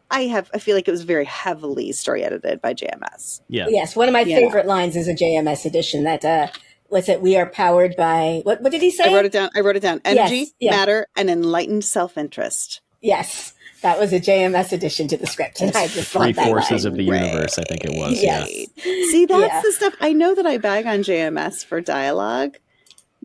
I feel like it was very heavily story edited by JMS. Yeah. Yes. One of my favorite lines is a JMS edition that, what's it? We are powered by, what did he say? I wrote it down. Energy, matter, and enlightened self-interest. Yes. That was a JMS addition to the script. And I just Three forces of the universe, I think it was. Yes. See, that's the stuff. I know that I bag on JMS for dialogue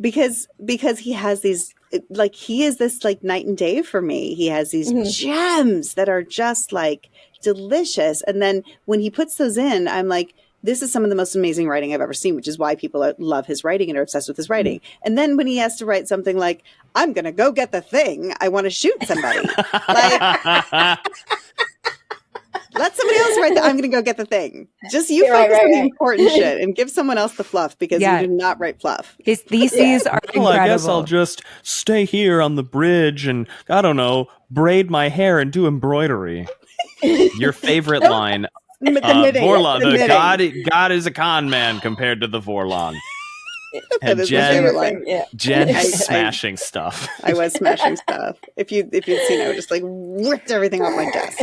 because he has these, like, he is this like night and day for me. He has these gems that are just like delicious. And then when he puts those in, I'm like, this is some of the most amazing writing I've ever seen, which is why people love his writing and are obsessed with his writing. And then when he has to write something like, I'm going to go get the thing, I want to shoot somebody. Like, let somebody else write I'm going to go get the thing. Just you focus on the important shit and give someone else the fluff because you do not write fluff. His theses are incredible. Well, I guess I'll just stay here on the bridge and, I don't know, braid my hair and do embroidery. Your favorite line. Vorlon, the God is a con man compared to the Vorlon. And Jen is smashing stuff. I was smashing stuff. If you'd seen, I would just like ripped everything off my desk.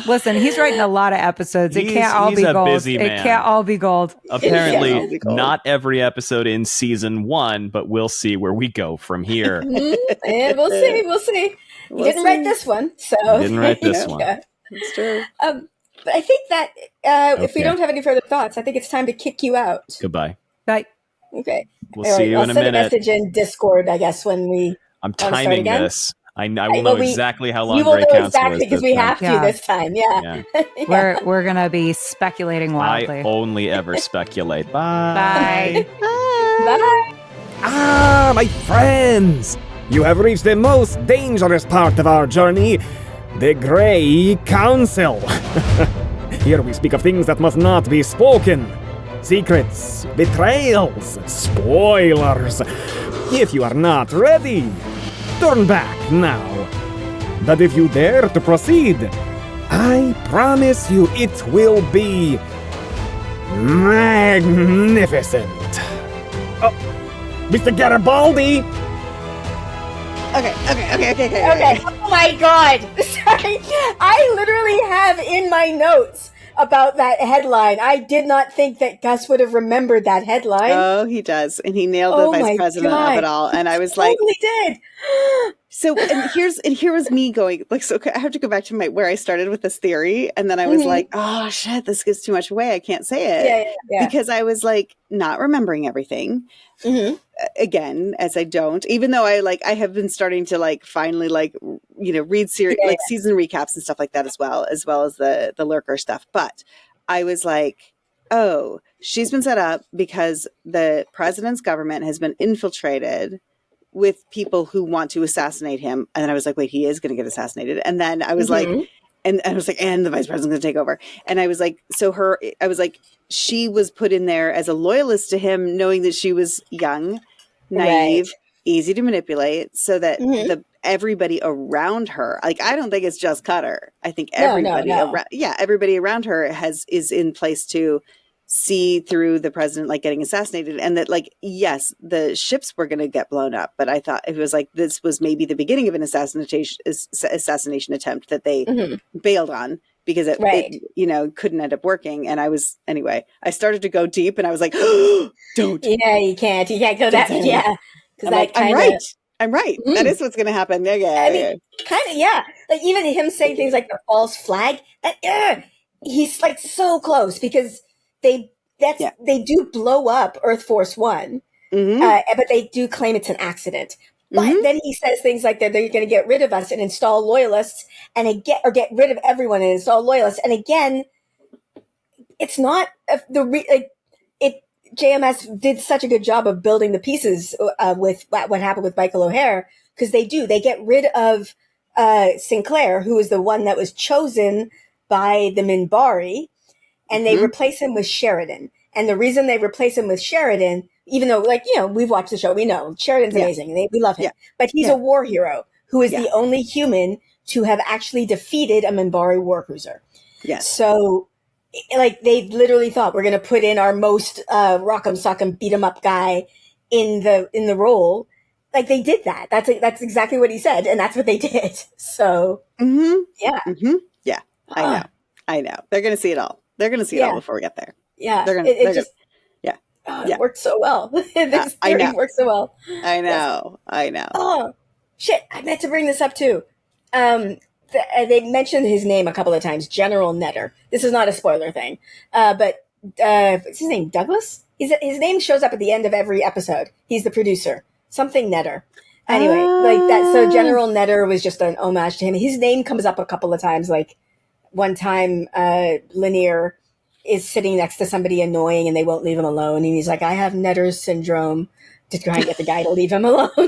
Listen, he's writing a lot of episodes. It can't all be gold. Busy man. It can't all be gold. Apparently, not every episode in season 1, but we'll see where we go from here. And we'll see. You didn't write this one, so didn't write this one. It's true. But I think that if we don't have any further thoughts, I think it's time to kick you out. Goodbye. Bye. Okay. We'll see you in a minute. I'll send a message in Discord, I guess, when we. I'm timing this. I will know exactly how long break counts exactly because we have to this time. Yeah. We're gonna be speculating wildly. I only ever speculate. Bye. Bye. Ah, my friends! You have reached the most dangerous part of our journey. The Grey Council. Here we speak of things that must not be spoken. Secrets, betrayals, spoilers. If you are not ready, turn back now. But if you dare to proceed, I promise you it will be magnificent. Oh, Mr. Garibaldi! Okay. Oh my god. Sorry. I literally have in my notes about that headline. I did not think that Gus would have remembered that headline. Oh, he does. And he nailed the vice president of it all. And I was like, totally did. So, here was me going, like, so I have to go back to where I started with this theory. And then I was like, oh shit, this gives too much away. I can't say it. Yeah. Because I was like, not remembering everything. Again, as I don't, even though I have been starting to like finally like, you know, read season recaps and stuff like that as well as the lurker stuff. But I was like, oh, she's been set up because the president's government has been infiltrated with people who want to assassinate him. And then I was like, wait, he is going to get assassinated. And then I was like, and I was like, and the vice president's going to take over. And I was like, I was like, she was put in there as a loyalist to him, knowing that she was young, naive, easy to manipulate, so that everybody around her, like, I don't think it's just Cutter. I think everybody everybody around her is in place to see through the president like getting assassinated, and that like, yes, the ships were going to get blown up, but I thought it was like this was maybe the beginning of an assassination attempt that they bailed on because it you know, couldn't end up working. And I started to go deep, and I was like, oh, don't. Yeah, you can't go that. Yeah, because I'm right. That is what's going to happen. I mean, kind of, yeah. Like even him saying things like the false flag. He's like so close because they do blow up Earth Force One, but they do claim it's an accident. But then he says things like that they're going to get rid of us and install loyalists, and get rid of everyone and install loyalists. And again, it's not JMS did such a good job of building the pieces with what happened with Michael O'Hare, because they get rid of Sinclair, who is the one that was chosen by the Minbari, and they replace him with Sheridan. And the reason they replace him with Sheridan, even though, like, you know, we've watched the show, we know Sheridan's amazing, and we love him, but he's a war hero who is the only human to have actually defeated a Minbari warcruiser. Yes. So, like, they literally thought we're going to put in our most rock'em sock'em beat 'em up guy in the role. Like, they did that. That's exactly what he said, and that's what they did. So, yeah, I know. They're going to see it all. They're going to see it all before we get there. Yeah, it worked so well. This theory works so well. I know. Oh shit! I meant to bring this up too. They mentioned his name a couple of times, General Netter. This is not a spoiler thing, but what's his name? Douglas? His name shows up at the end of every episode. He's the producer. Something Netter. Anyway, like that. So General Netter was just an homage to him. His name comes up a couple of times. Like one time, Lanier is sitting next to somebody annoying and they won't leave him alone. And he's like, I have Netter's syndrome, to try and get the guy to leave him alone. So,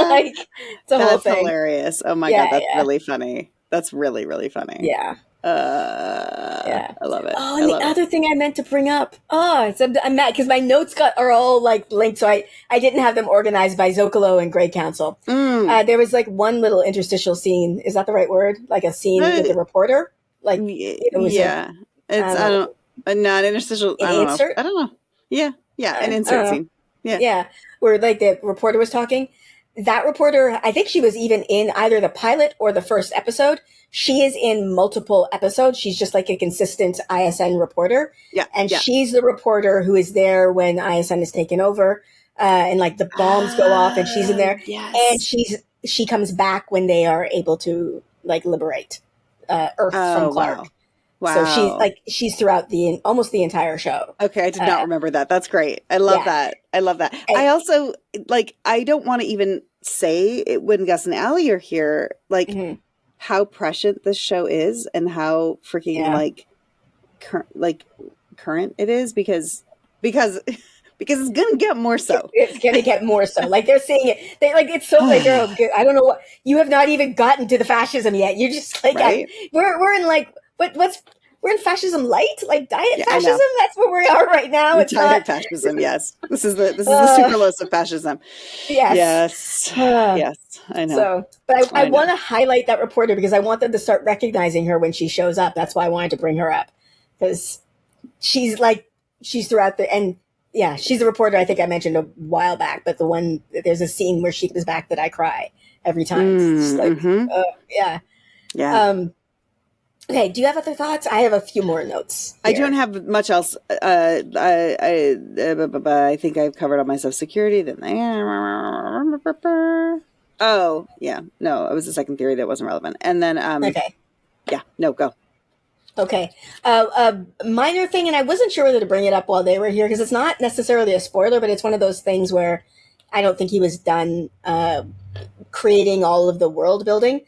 like, it's a whole thing. That's hilarious. Oh my God, that's really funny. That's really, really funny. Yeah. I love it. Oh, and the other thing I meant to bring up. I'm mad because my notes are all like linked, so I didn't have them organized by Zocalo and Grey Council. There was like one little interstitial scene. Is that the right word? Like a scene with the reporter? Like it was not interstitial. I don't know. Yeah, an insert scene. Yeah, where like the reporter was talking. That reporter, I think she was even in either the pilot or the first episode. She is in multiple episodes. She's just like a consistent ISN reporter. She's the reporter who is there when ISN is taken over, and like the bombs go off, and she's in there. And she comes back when they are able to like liberate Earth from Clark. Wow. So she's throughout almost the entire show. Okay, I did not remember that. That's great. I love that. And I also I don't want to even say it when Gus and Allie are here, how prescient this show is and how freaking current it is because it's gonna get more so. It's gonna get more so. Like they're saying it. They it's so like I don't know what you have not even gotten to the fascism yet. You're just like we're in we're in fascism light, like diet fascism. That's where we are right now. It's diet fascism. Yes, this is the sucralose of fascism. Yes, I know. So, but I want to highlight that reporter because I want them to start recognizing her when she shows up. That's why I wanted to bring her up because she's throughout and Yeah, she's a reporter. I think I mentioned a while back, but there's a scene where she comes back that I cry every time. It's like, yeah. Okay, do you have other thoughts? I have a few more notes here. I don't have much else. I think I've covered all my stuff. Security. Then oh yeah, no, it was the second theory that wasn't relevant. And then okay, yeah, no, go. Okay, a minor thing, and I wasn't sure whether to bring it up while they were here because it's not necessarily a spoiler, but it's one of those things where I don't think he was done creating all of the world building.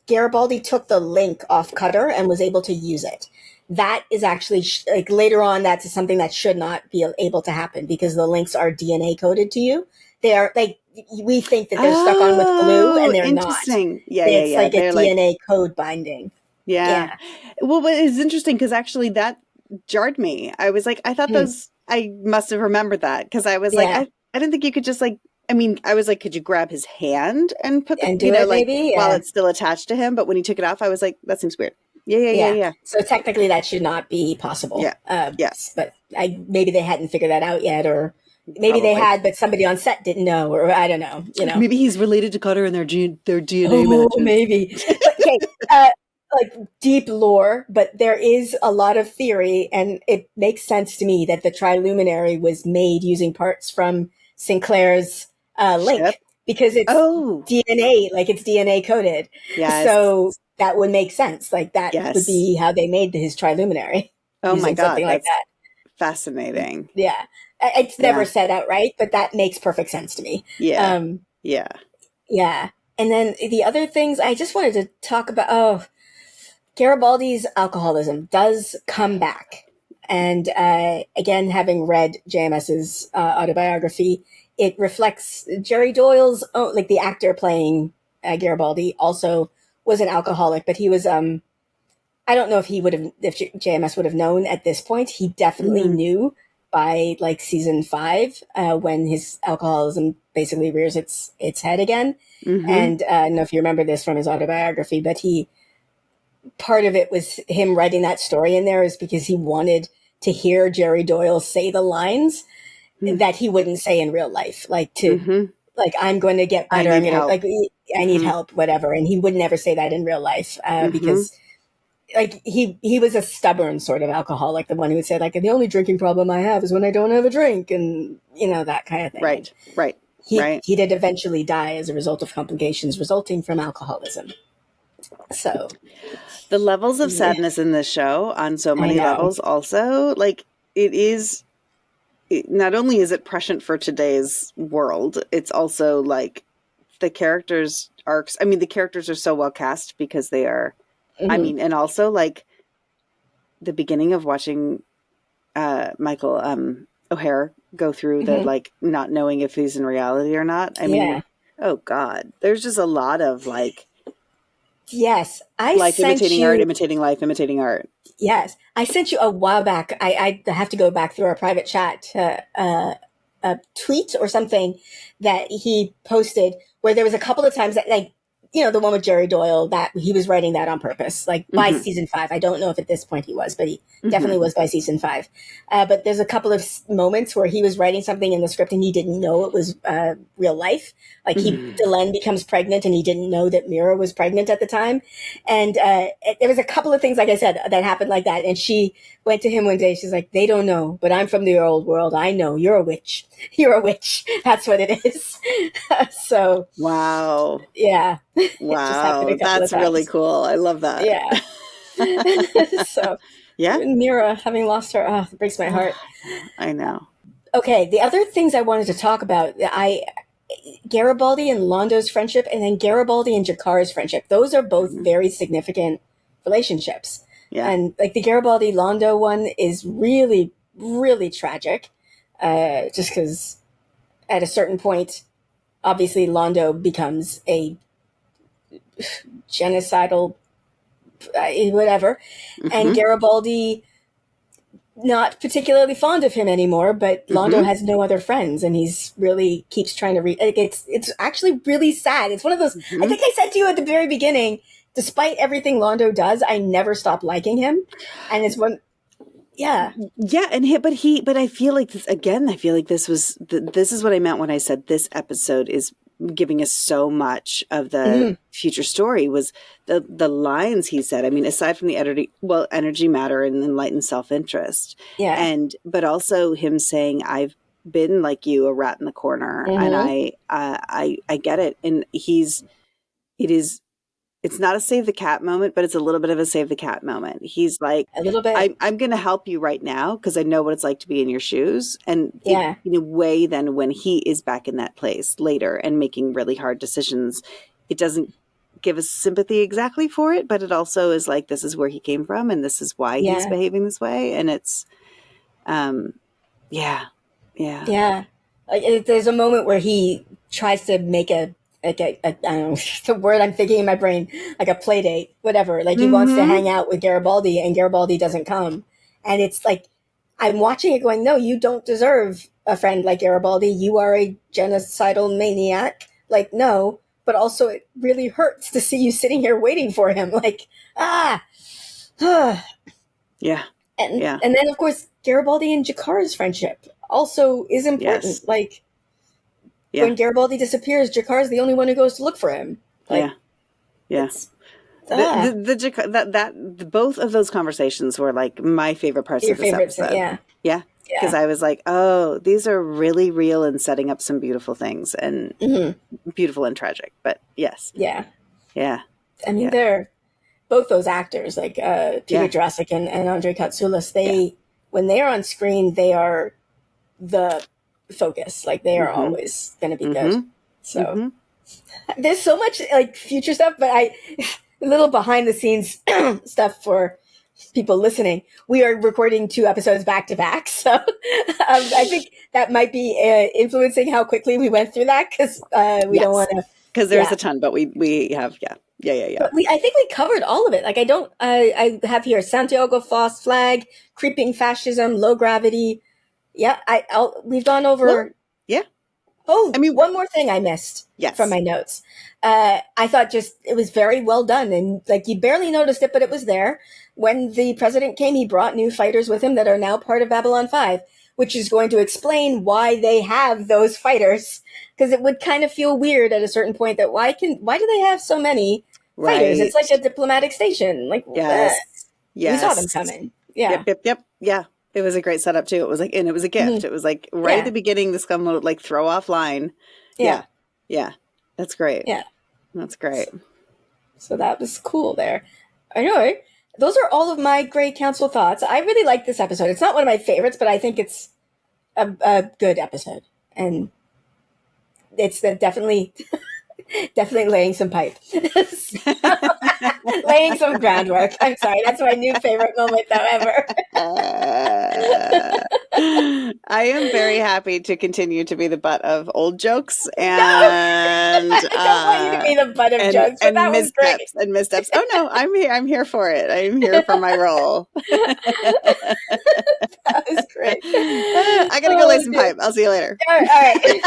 Garibaldi took the link off Cutter and was able to use it. That is actually like later on. That's something that should not be able to happen because the links are DNA coded to you. They are like we think that they're stuck on with glue, and they're not. Yeah, it's yeah. Like a DNA code binding. Yeah. Well, but it's interesting because actually that jarred me. I was like, I thought those. I must have remembered that because I was like, I didn't think you could just like. I mean, I was like, could you grab his hand and put the, and do it like maybe? while it's still attached to him? But when he took it off, I was like, that seems weird. Yeah. So technically that should not be possible. Yes. But maybe they hadn't figured that out yet, or maybe they had, but somebody on set didn't know, or I don't know, Maybe he's related to Cutter and their DNA matches. Maybe. Okay. Like deep lore, but there is a lot of theory, and it makes sense to me that the Triluminary was made using parts from Sinclair's link because it's DNA, like it's DNA coded. Yes. So that would make sense. Like that would be how they made his Triluminary. Oh my God. Something like that. Fascinating. Yeah. It's never said outright, but that makes perfect sense to me. Yeah. Yeah. And then the other things I just wanted to talk about, Garibaldi's alcoholism does come back. And again, having read JMS's autobiography, it reflects Jerry Doyle's own, like the actor playing Garibaldi also was an alcoholic, but he was, I don't know if JMS would have known at this point. He definitely knew by like season 5 when his alcoholism basically rears its head again. And I don't know if you remember this from his autobiography, but part of it was him writing that story in there is because he wanted to hear Jerry Doyle say the lines that he wouldn't say in real life, like like I'm going to get better. I need help, whatever. And he would never say that in real life because like he was a stubborn sort of alcoholic, the one who would say like the only drinking problem I have is when I don't have a drink, and that kind of thing. Right. He did eventually die as a result of complications resulting from alcoholism. So the levels of sadness in this show on so many levels also, like not only is it prescient for today's world, it's also like the characters' arcs. I mean, the characters are so well cast because they are, I mean, and also like the beginning of watching Michael O'Hare go through the like not knowing if he's in reality or not. I mean, oh God, there's just a lot of like, yes, life imitating art, imitating life, imitating art. Yes, I sent you a while back. I have to go back through our private chat, a tweet or something that he posted where there was a couple of times that like, the one with Jerry Doyle, that he was writing that on purpose, like by season 5. I don't know if at this point he was, but he definitely was by season 5. But there's a couple of moments where he was writing something in the script and he didn't know it was real life. Like Delenn becomes pregnant and he didn't know that Mira was pregnant at the time. And there was a couple of things, like I said, that happened like that. And she went to him one day. She's like, they don't know, but I'm from the old world. I know. You're a witch. You're a witch. That's what it is. So. Wow. Yeah. Wow. That's really cool. I love that. Yeah. So. Yeah. Mira having lost her. Oh, it breaks my heart. I know. Okay. The other things I wanted to talk about, Garibaldi and Londo's friendship, and then Garibaldi and Jakar's friendship. Those are both very significant relationships. Yeah. And like the Garibaldi Londo one is really, really tragic. Just because at a certain point, obviously Londo becomes a genocidal, whatever. And Garibaldi, not particularly fond of him anymore, but Londo has no other friends, and he's really keeps trying to it's actually really sad. It's one of those, I think I said to you at the very beginning, despite everything Londo does, I never stop liking him. And it's one, Yeah. But I feel like this again. I feel like this is what I meant when I said this episode is giving us so much of the future story. Was the lines he said. I mean, aside from the energy, matter, and enlightened self-interest. Yeah. But also him saying, "I've been like you, a rat in the corner," and I get it. And it's not a save the cat moment, but it's a little bit of a save the cat moment. He's like, a little bit. I'm going to help you right now because I know what it's like to be in your shoes. And in a way, then when he is back in that place later and making really hard decisions, it doesn't give us sympathy exactly for it, but it also is like, this is where he came from and this is why he's behaving this way. And it's, yeah. Like, there's a moment where he tries to make I don't know, the word I'm thinking in my brain, like a play date, whatever. Like he wants to hang out with Garibaldi and Garibaldi doesn't come. And it's like, I'm watching it going, no, you don't deserve a friend like Garibaldi. You are a genocidal maniac. Like, no, but also it really hurts to see you sitting here waiting for him. Like, yeah. And then of course, Garibaldi and Jakar's friendship also is important. Yes. Like, when Garibaldi disappears, Jakar's the only one who goes to look for him. Like, both of those conversations were like my favorite parts of this episode. Yeah. Because I was like, oh, these are really real and setting up some beautiful things and beautiful and tragic. But yes. Yeah. I mean, they're both those actors, like Peter Jurasik and Andre Katsoulis, when they are on screen, they are the focus. Like they are always going to be good. So there's so much like future stuff, but a little behind the scenes stuff for people listening. We are recording 2 episodes back to back. So I think that might be influencing how quickly we went through that because we don't want to. Because there's a ton, but we have, But I think we covered all of it. Like I have here Santiago Foss flag, creeping fascism, low gravity. Yeah, we've gone over. One more thing I missed from my notes. I thought it was very well done. And like you barely noticed it, but it was there. When the president came, he brought new fighters with him that are now part of Babylon 5, which is going to explain why they have those fighters. Because it would kind of feel weird at a certain point that why do they have so many fighters? It's like a diplomatic station. Like, we saw them coming. Yeah. Yep. Yeah. It was a great setup too. It was like, and it was a gift. It was like right at the beginning, this come like throw off line. Yeah. That's great. Yeah. That's great. So that was cool there. Anyway, those are all of my Grey Council thoughts. I really like this episode. It's not one of my favorites, but I think it's a good episode. And it's definitely laying some pipe. Laying some groundwork. I'm sorry. That's my new favorite moment though ever. I am very happy to continue to be the butt of old jokes and I don't want you to be the butt of jokes, but that was great. And missteps. Oh no, I'm here for it. I'm here for my role. That was great. I gotta go lay some pipe. I'll see you later. All right.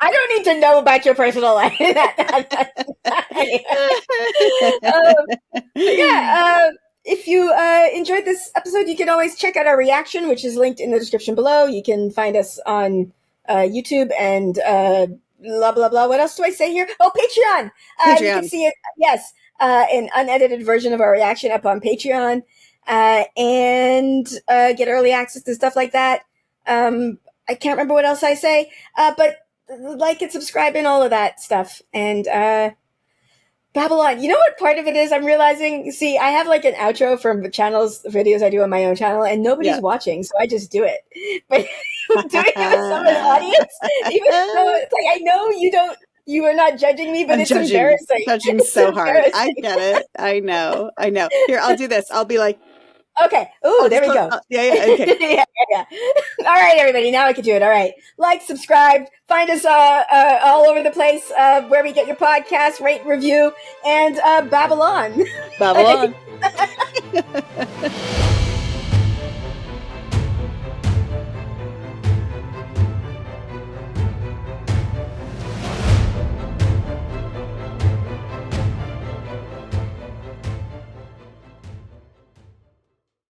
I don't need to know about your personal life. If you enjoyed this episode, you can always check out our reaction, which is linked in the description below. You can find us on YouTube and blah, blah, blah. What else do I say here? Oh, Patreon. You can see it, an unedited version of our reaction up on Patreon and get early access to stuff like that. I can't remember what else I say, but like and subscribe and all of that stuff. And Babble On. You know what part of it is I'm realizing? See, I have like an outro from the videos I do on my own channel, and nobody's watching, so I just do it. But doing it with some of the audience, even though it's like I know you are not judging me, but it's embarrassing. Judging so hard. I get it. I know. Here, I'll do this. I'll be like, okay. Ooh, there we go. Okay. yeah. All right, everybody. Now I can do it. All right. Like, subscribe. Find us all over the place where we get your podcasts, rate, review, and Babble On. Babble On.